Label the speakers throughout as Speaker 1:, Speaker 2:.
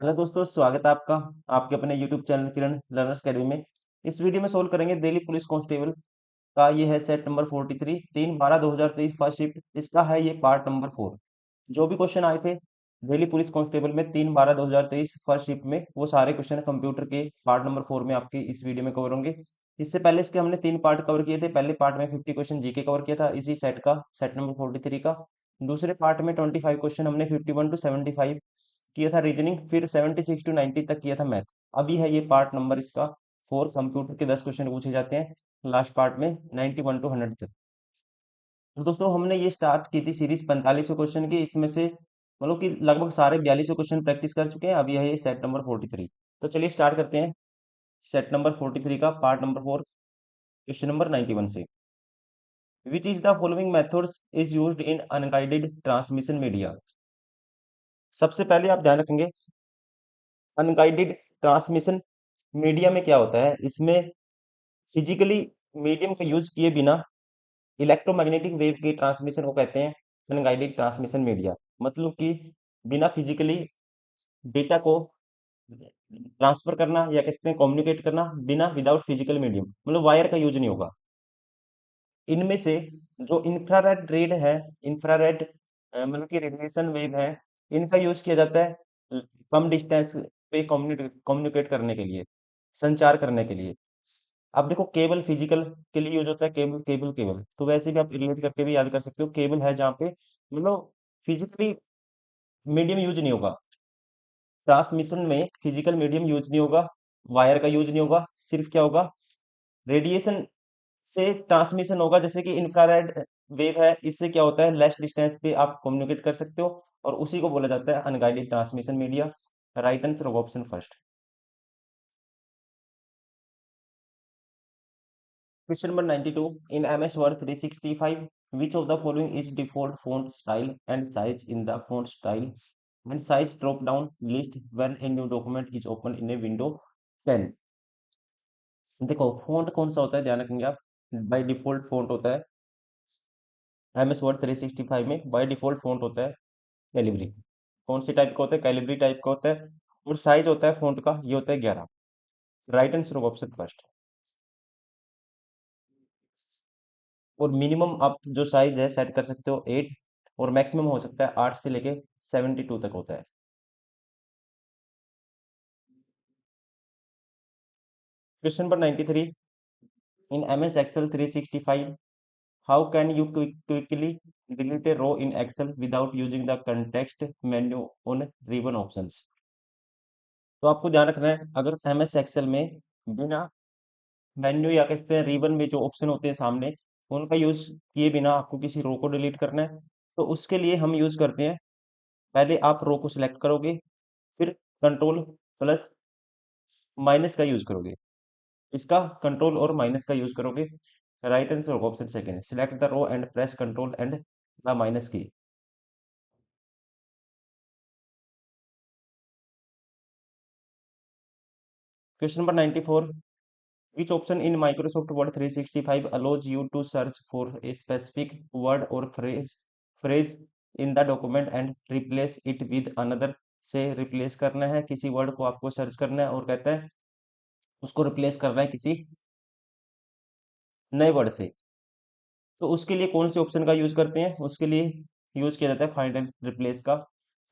Speaker 1: Hello दोस्तों, स्वागत है आपका आपके अपने यूट्यूब चैनल किरण लर्नर्स अकेडमी में। इस वीडियो में सोल्व करेंगे दिल्ली पुलिस कांस्टेबल का। ये है सेट नंबर 43, 3/12/2023 फर्स्ट शिफ्ट। इसका है ये पार्ट नंबर 4। जो भी क्वेश्चन आए थे दिल्ली पुलिस कांस्टेबल में 3/12/2023 फर्स्ट शिफ्ट में, वो सारे क्वेश्चन कंप्यूटर के पार्ट नंबर 4 में आपके इस वीडियो में कवर होंगे। इससे पहले इसके हमने 3 पार्ट कवर किए थे। पहले पार्ट में 50 क्वेश्चन जीके कवर किया था इसी सेट का, सेट नंबर 43 का। दूसरे पार्ट में 25 क्वेश्चन हमने 51 to 75 किया था रीजनिंग, फिर 76 to 90 तक किया था मैथ। अभी है ये पार्ट नंबर इसका 4। कंप्यूटर के 10 क्वेश्चन पूछे जाते हैं लास्ट पार्ट में 91 to 100 तक। तो दोस्तों हमने ये स्टार्ट की थी सीरीज 45 क्वेश्चन की। इसमें से मतलब कि लगभग सारे 42 क्वेश्चन प्रैक्टिस कर चुके हैं। अभी है ये सेट नंबर 43। तो चलिए स्टार्ट करते हैं सेट नंबर 43 का पार्ट नंबर 4, क्वेश्चन नंबर 91 से। Which is the following methods is used in unguided transmission media. सबसे पहले आप ध्यान रखेंगे अनगाइडेड ट्रांसमिशन मीडिया में क्या होता है। इसमें फिजिकली मीडियम का यूज किए बिना इलेक्ट्रोमैग्नेटिक वेव के ट्रांसमिशन को कहते हैं अनगाइडेड ट्रांसमिशन मीडिया। मतलब कि बिना फिजिकली डेटा को ट्रांसफर करना या कहते हैं कम्युनिकेट करना, बिना विदाउट फिजिकल मीडियम, मतलब वायर का यूज नहीं होगा। इनमें से जो इंफ्रारेड रेड है, इंफ्रारेड मतलब कि रेडिएशन वेव है, इनका यूज किया जाता है कम डिस्टेंस पे कम्युनिकेट करने के लिए, संचार करने के लिए। अब देखो केबल फिजिकल के लिए यूज होता है, केबल केबल केबल, तो वैसे भी आप रिलेट करके भी याद कर सकते हो। केबल है जहाँ पे मतलब फिजिकली मीडियम यूज नहीं होगा। ट्रांसमिशन में फिजिकल मीडियम यूज नहीं होगा, वायर का यूज नहीं होगा, सिर्फ क्या होगा, रेडिएशन से ट्रांसमिशन होगा। जैसे कि इंफ्रारेड वेव है, इससे क्या होता है लेस डिस्टेंस पे आप कम्युनिकेट कर सकते हो, और उसी को बोला जाता है unguided transmission media. Right answer होगा option first. Question number 92, in MS Word 365 which of the following is default font style and size in the font style and size drop down list when a new document is opened in a window 10। देखो font कौन सा होता है, ध्यान रखेंगे आप। By default font होता है MS Word 365 में, बाय डिफॉल्ट फॉन्ट होता है कैलिब्री। कौन सी टाइप का होता है, कैलिब्री टाइप का होता है। और साइज होता है फॉन्ट का, ये होता है 11। राइट आंसर होगा ऑप्शन फर्स्ट। और मिनिमम आप जो साइज है सेट कर सकते हो 8, और मैक्सिमम हो सकता है 8 से लेके 72 तक होता है। Question number 93, in MS Excel 365 how can you quickly delete a row in Excel without using the context menu on ribbon options. तो आपको ध्यान रखना है, अगर MS Excel में बिना मेन्यू या कहते हैं रिबन में जो ऑप्शन होते हैं सामने, उनका यूज किए बिना आपको किसी रो को डिलीट करना है, तो उसके लिए हम यूज करते हैं, पहले आप रो को सिलेक्ट करोगे, फिर कंट्रोल प्लस माइनस का यूज करोगे। इसका कंट्रोल और माइनस का यूज करोगे। राइट आंसर होगा option second, select the row and press control and the minus key. Question number 94, which option in Microsoft Word 365 allows you to search for a specific word or phrase in the document and replace it with another। से replace करना है किसी word को, आपको search करना है और कहता है उसको रिप्लेस करना है किसी नए वर्ड से। तो उसके लिए कौन से ऑप्शन का यूज करते हैं, उसके लिए यूज किया जाता है फाइंड एंड रिप्लेस का।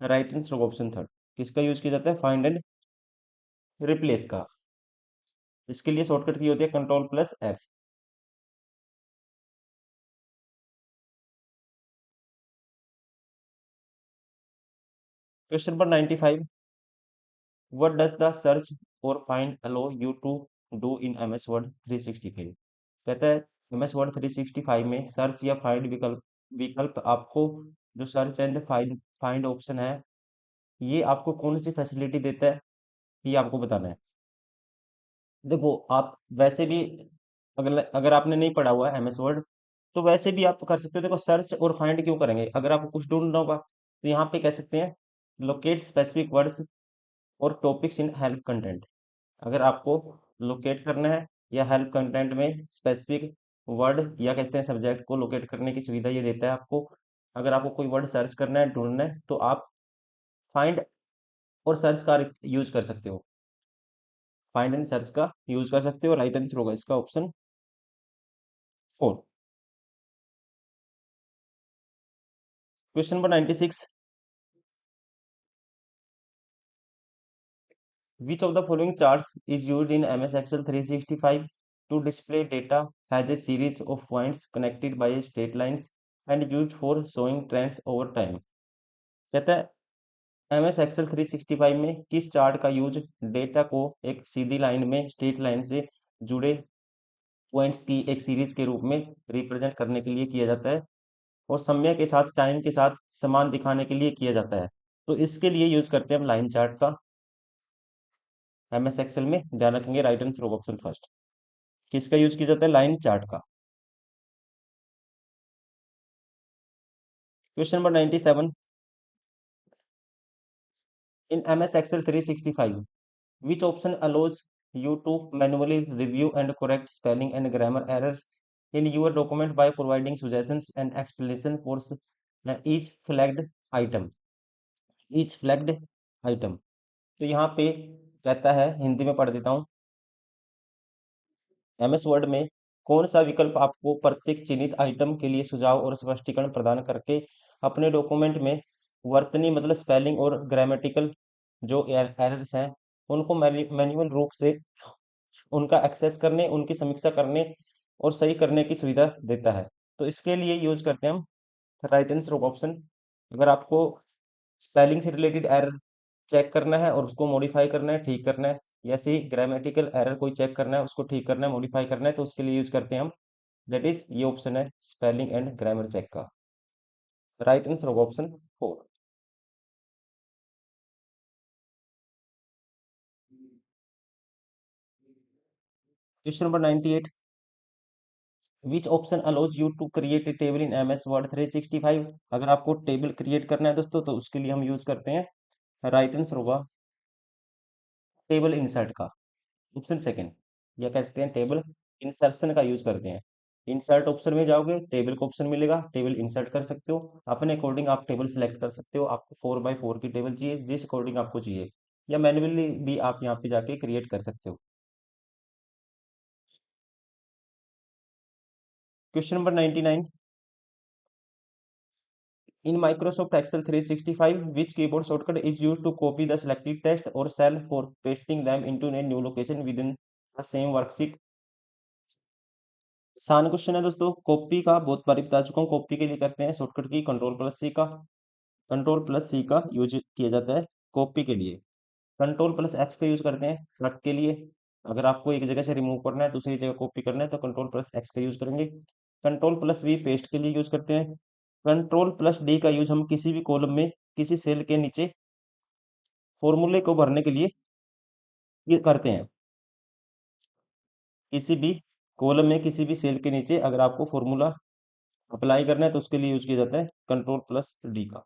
Speaker 1: राइट आंसर ऑप्शन थर्ड, किसका यूज किया जाता है, फाइंड एंड रिप्लेस का। इसके लिए शॉर्टकट की होती है control plus F। Question number 95, what does the search or find allow you to do in MS Word 365। कहता है MS Word 365 में सर्च या फाइंड विकल्प विकल्प आपको, जो search and find find option है, ये आपको कौन सी फैसिलिटी देता है, ये आपको बताना है। देखो आप वैसे भी अगर अगर आपने नहीं पढ़ा हुआ है MS Word, तो वैसे भी आप कर सकते हो। देखो सर्च और फाइंड क्यों करेंगे, अगर आपको कुछ ढूंढना होगा तो यहाँ पे कह सकते हैं लोकेट स्पेसिफिक वर्ड्स और टॉपिक्स इन हेल्प कंटेंट। अगर आपको लोकेट करना है या हेल्प कंटेंट में स्पेसिफिक वर्ड या कहते हैं सब्जेक्ट को लोकेट करने की सुविधा ये देता है आपको। अगर आपको कोई वर्ड सर्च करना है, ढूंढना है, तो आप फाइंड और सर्च का यूज कर सकते हो, फाइंड एंड सर्च का यूज कर सकते हो। राइट आंसर होगा इसका option 4। Question number 96, which of the following charts is used in MS Excel 365 to display data, has a series of points connected by straight lines and used for showing trends over time। कहता है MS Excel 365 में किस chart का use data को एक सीधी line में straight line से जुड़े पॉइंट्स की एक सीरीज के रूप में रिप्रेजेंट करने के लिए किया जाता है और समय के साथ टाइम के साथ समान दिखाने के लिए किया जाता है। तो इसके लिए यूज करते हैं हम लाइन चार्ट का MS एक्सेल में। ध्यान रखेंगे, राइट आंसर होगा ऑप्शन फर्स्ट। किसका यूज किया जाता है? लाइन चार्ट का। Question number 97, in MS Excel 365 which option allows you to manually review and correct spelling and grammar errors in your document by providing suggestions and explanation for each flagged item, each flagged item। तो यहाँ पे कहता है, हिंदी में पढ़ देता हूँ, MS word में कौन सा विकल्प आपको प्रत्येक चिन्हित आइटम के लिए सुझाव और स्पष्टीकरण प्रदान करके अपने डॉक्यूमेंट में वर्तनी मतलब स्पेलिंग और ग्रामेटिकल जो एरर्स हैं उनको मैन्युअल रूप से उनका एक्सेस करने, उनकी समीक्षा करने और सही करने की सुविधा देता है। तो इसके लिए यूज करते हैं हम राइट आंसर ऑप्शन। अगर आपको स्पेलिंग से रिलेटेड एरर चेक करना है और उसको मॉडिफाई करना है, ठीक करना है, या ऐसे ही ग्रामेटिकल एरर कोई चेक करना है, उसको ठीक करना है, मॉडिफाई करना है, तो उसके लिए यूज करते हैं हम, दैट इज ये ऑप्शन है स्पेलिंग एंड ग्रामर चेक का। राइट आंसर होगा option 4। Question number 98, which option allows you to create a table in MS Word 365। अगर आपको टेबल क्रिएट करना है दोस्तों तो उसके लिए हम यूज करते हैं, राइट आंसर होगा टेबल इंसर्ट का, ऑप्शन सेकंड, या कह सकते हैं टेबल इंसर्शन का यूज करते हैं। इंसर्ट ऑप्शन में जाओगे, टेबल का ऑप्शन मिलेगा, टेबल इंसर्ट कर सकते हो, अपने अकॉर्डिंग आप टेबल सेलेक्ट कर सकते हो। आपको 4x4 की टेबल चाहिए, जिस अकॉर्डिंग आपको चाहिए, या मैन्युअली भी आप यहाँ पे जाके क्रिएट कर सकते हो। Question number 99, in Microsoft Excel 365 which keyboard shortcut is used to copy the selected text or cell for pasting them into a new location within the same worksheet। आसान क्वेश्चन है दोस्तों, कॉपी का बहुत बारी बता चुका हूँ। कॉपी के लिए करते हैं शॉर्टकट की कंट्रोल+C का, कंट्रोल+C का यूज किया जाता है कॉपी के लिए। कंट्रोल+X का यूज करते हैं कट के लिए। अगर आपको एक जगह से रिमूव करना है, दूसरी जगह कॉपी करना है, तो कंट्रोल+X का यूज करेंगे। कंट्रोल+V पेस्ट के लिए यूज करते हैं। कंट्रोल+D का यूज हम किसी भी कॉलम में किसी सेल के नीचे फॉर्मूले को भरने के लिए ये करते हैं। किसी भी कॉलम में किसी भी सेल के नीचे अगर आपको फॉर्मूला अप्लाई करना है तो उसके लिए यूज किया जाता है कंट्रोल+D का।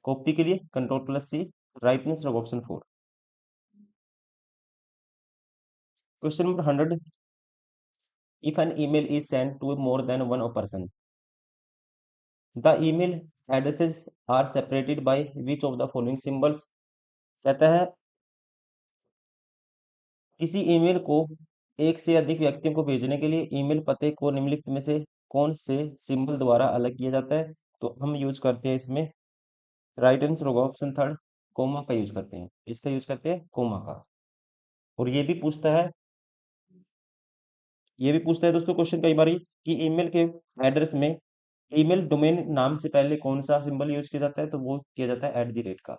Speaker 1: कॉपी के लिए control C, right answer option 4। Question number 100, if an email is sent to more than one person, the email addresses are separated by which of the following symbols। कहता है किसी ईमेल को एक से अधिक व्यक्तियों को भेजने के लिए ईमेल पते को निम्नलिखित में से कौन से सिंबल द्वारा अलग किया जाता है। तो हम यूज करते हैं इसमें, राइट आंसर होगा ऑप्शन थर्ड, कोमा का यूज करते हैं। इसका यूज करते हैं कोमा का। और ये भी पूछता है दोस्तों क्वेश्चन कई बारी कि ईमेल के एड्रेस में ईमेल डोमेन नाम से पहले कौन सा सिंबल यूज किया जाता है, तो वो किया जाता है @ का।